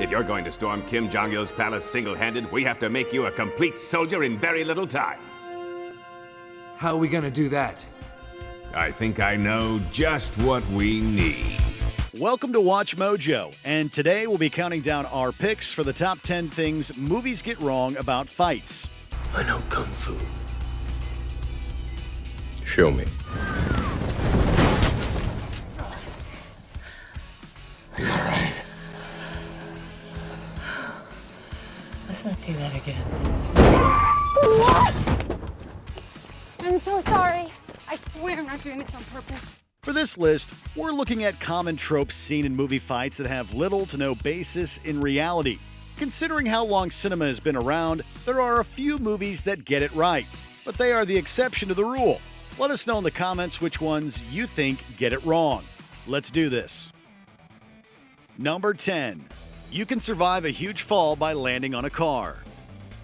If you're going to storm Kim Jong-il's palace single-handed, we have to make you a complete soldier in very little time. How are we gonna do that? I think I know just what we need. Welcome to Watch Mojo, and today we'll be counting down our picks for the top 10 things movies get wrong about fights. I know Kung Fu. Show me. All right. Let's not do that again. What? I'm so sorry. I swear I'm not doing this on purpose. For this list, we're looking at common tropes seen in movie fights that have little to no basis in reality. Considering how long cinema has been around, there are a few movies that get it right, but they are the exception to the rule. Let us know in the comments which ones you think get it wrong. Let's do this. Number 10. You can survive a huge fall by landing on a car.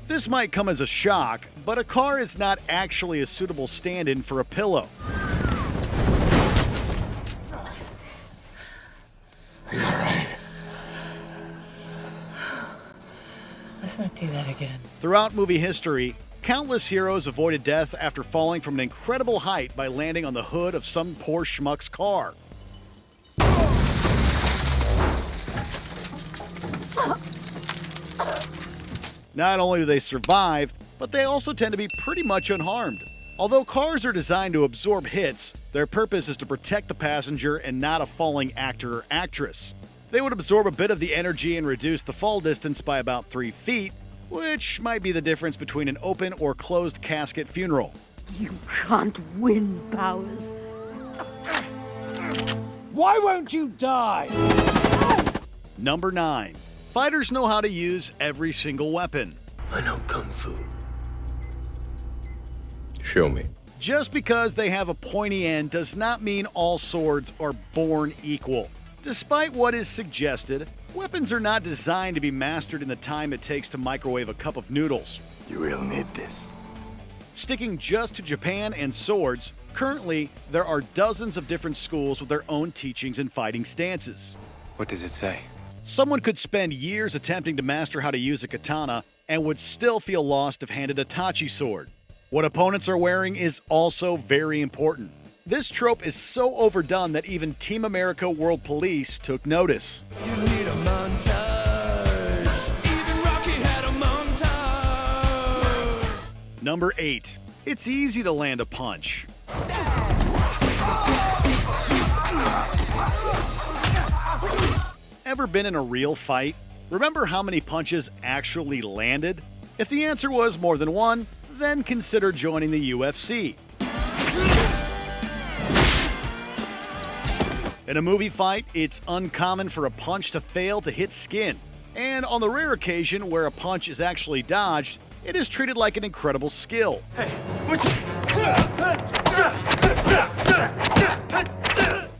This might come as a shock, but a car is not actually a suitable stand-in for a pillow. All right. Let's not do that again. Throughout movie history, countless heroes avoided death after falling from an incredible height by landing on the hood of some poor schmuck's car. Not only do they survive, but they also tend to be pretty much unharmed. Although cars are designed to absorb hits, their purpose is to protect the passenger and not a falling actor or actress. They would absorb a bit of the energy and reduce the fall distance by about 3 feet, which might be the difference between an open or closed casket funeral. You can't win, Powers. Why won't you die? Number 9. Fighters know how to use every single weapon. I know Kung Fu. Show me. Just because they have a pointy end does not mean all swords are born equal. Despite what is suggested, weapons are not designed to be mastered in the time it takes to microwave a cup of noodles. You will need this. Sticking just to Japan and swords, currently there are dozens of different schools with their own teachings and fighting stances. What does it say? Someone could spend years attempting to master how to use a katana and would still feel lost if handed a tachi sword. What opponents are wearing is also very important. This trope is so overdone that even Team America World Police took notice. You need a montage. Even Rocky had a montage. Number 8. It's easy to land a punch. Ever been in a real fight? Remember how many punches actually landed? If the answer was more than one, then consider joining the UFC. In a movie fight, it's uncommon for a punch to fail to hit skin. And on the rare occasion where a punch is actually dodged, it is treated like an incredible skill.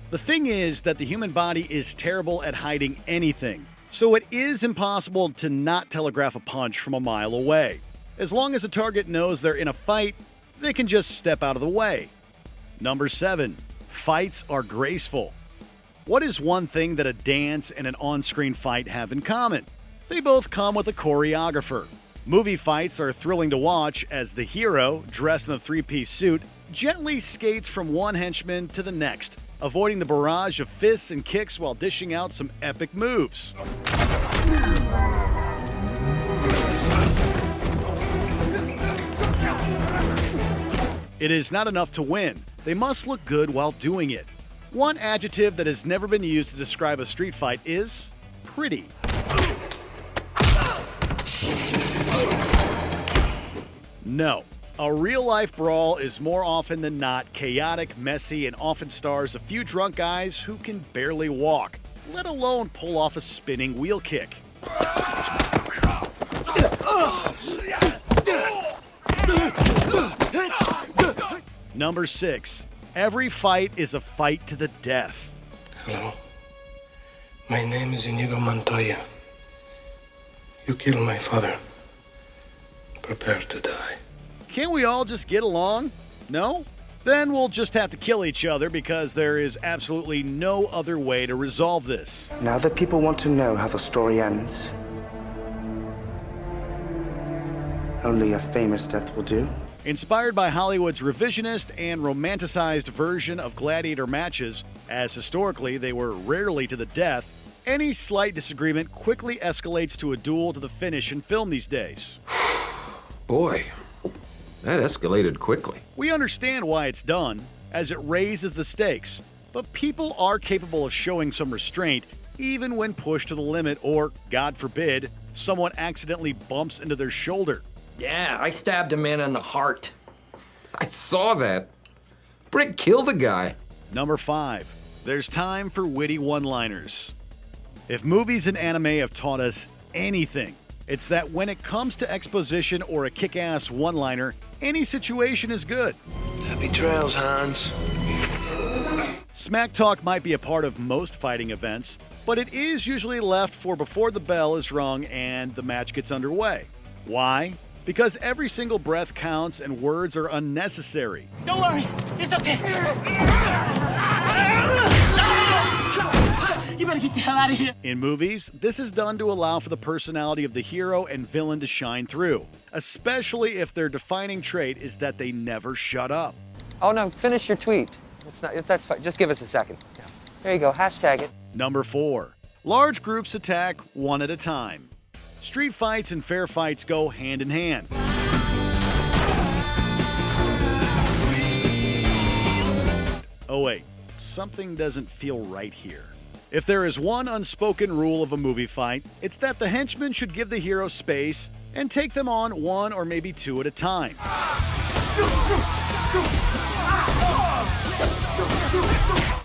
The thing is that the human body is terrible at hiding anything, so it is impossible to not telegraph a punch from a mile away. As long as the target knows they're in a fight, they can just step out of the way. Number 7. Fights are graceful. What is one thing that a dance and an on-screen fight have in common? They both come with a choreographer. Movie fights are thrilling to watch as the hero, dressed in a 3-piece suit, gently skates from one henchman to the next, avoiding the barrage of fists and kicks while dishing out some epic moves. It is not enough to win. They must look good while doing it. One adjective that has never been used to describe a street fight is pretty. No. A real-life brawl is more often than not chaotic, messy, and often stars a few drunk guys who can barely walk, let alone pull off a spinning wheel kick. Number 6. Every fight is a fight to the death. Hello. My name is Inigo Montoya. You killed my father. Prepare to die. Can't we all just get along? No? Then we'll just have to kill each other because there is absolutely no other way to resolve this. Now that people want to know how the story ends, only a famous death will do. Inspired by Hollywood's revisionist and romanticized version of gladiator matches, as historically they were rarely to the death, any slight disagreement quickly escalates to a duel to the finish in film these days. Boy, that escalated quickly. We understand why it's done, as it raises the stakes, but people are capable of showing some restraint even when pushed to the limit or, God forbid, someone accidentally bumps into their shoulder. Yeah, I stabbed a man in the heart. I saw that. Brick killed a guy. Number 5. There's time for witty one-liners. If movies and anime have taught us anything, it's that when it comes to exposition or a kick-ass one-liner, any situation is good. Happy trails, Hans. Smack talk might be a part of most fighting events, but it is usually left for before the bell is rung and the match gets underway. Why? Because every single breath counts and words are unnecessary. Don't worry, it's okay. You better get the hell out of here. In movies, this is done to allow for the personality of the hero and villain to shine through, especially if their defining trait is that they never shut up. Oh no, finish your tweet. That's fine. Just give us a second. There you go, hashtag it. Number 4. Large groups attack one at a time. Street fights and fair fights go hand in hand. Oh wait, something doesn't feel right here. If there is one unspoken rule of a movie fight, it's that the henchmen should give the hero space and take them on one or maybe two at a time.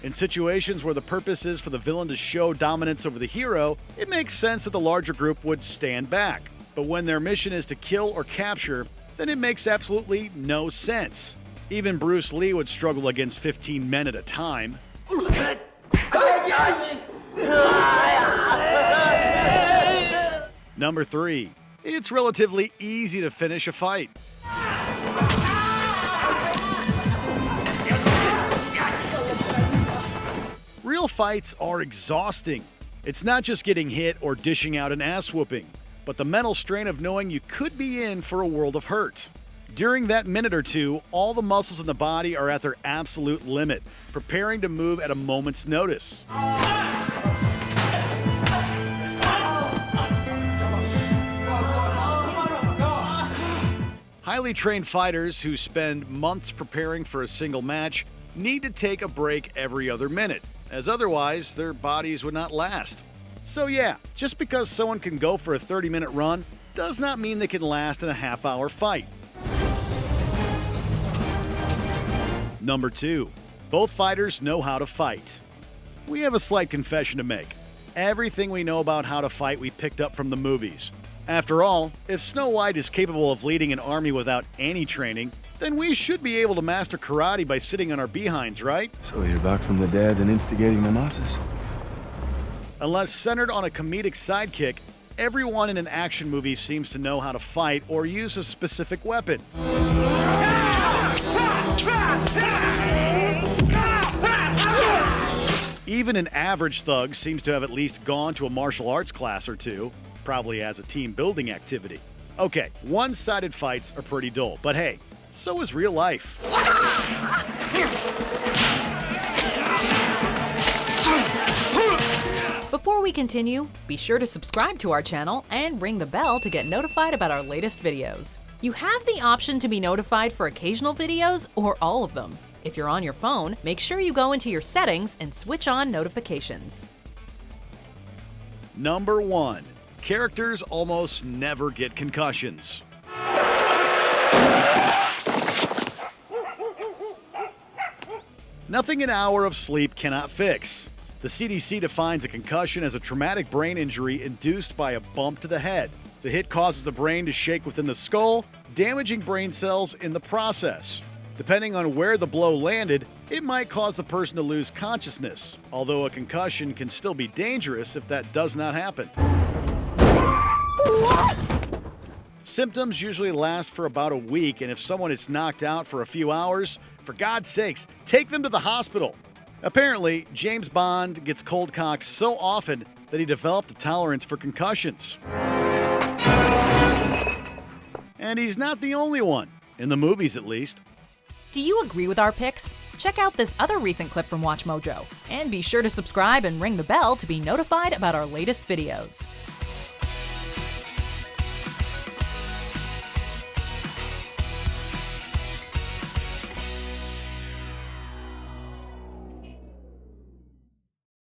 In situations where the purpose is for the villain to show dominance over the hero, it makes sense that the larger group would stand back. But when their mission is to kill or capture, then it makes absolutely no sense. Even Bruce Lee would struggle against 15 men at a time. Number 3. It's relatively easy to finish a fight. Real fights are exhausting. It's not just getting hit or dishing out an ass whooping, but the mental strain of knowing you could be in for a world of hurt. During that minute or two, all the muscles in the body are at their absolute limit, preparing to move at a moment's notice. Highly trained fighters who spend months preparing for a single match need to take a break every other minute, as otherwise their bodies would not last. So yeah, just because someone can go for a 30-minute run does not mean they can last in a half-hour fight. Number 2. Both fighters know how to fight. We have a slight confession to make. Everything we know about how to fight we picked up from the movies. After all, if Snow White is capable of leading an army without any training, then we should be able to master karate by sitting on our behinds, right? So you're back from the dead and instigating the masses? Unless centered on a comedic sidekick, everyone in an action movie seems to know how to fight or use a specific weapon. Even an average thug seems to have at least gone to a martial arts class or two, probably as a team building activity. Okay, one-sided fights are pretty dull, but hey, so is real life. Before we continue, be sure to subscribe to our channel and ring the bell to get notified about our latest videos. You have the option to be notified for occasional videos or all of them. If you're on your phone, make sure you go into your settings and switch on notifications. Number 1. Characters almost never get concussions. Nothing an hour of sleep cannot fix. The CDC defines a concussion as a traumatic brain injury induced by a bump to the head. The hit causes the brain to shake within the skull, damaging brain cells in the process. Depending on where the blow landed, it might cause the person to lose consciousness, although a concussion can still be dangerous if that does not happen. Symptoms usually last for about a week, and if someone is knocked out for a few hours, For God's sakes, take them to the hospital. Apparently, James Bond gets cold-cocked so often that he developed a tolerance for concussions. And he's not the only one, in the movies at least. Do you agree with our picks? Check out this other recent clip from WatchMojo, and be sure to subscribe and ring the bell to be notified about our latest videos.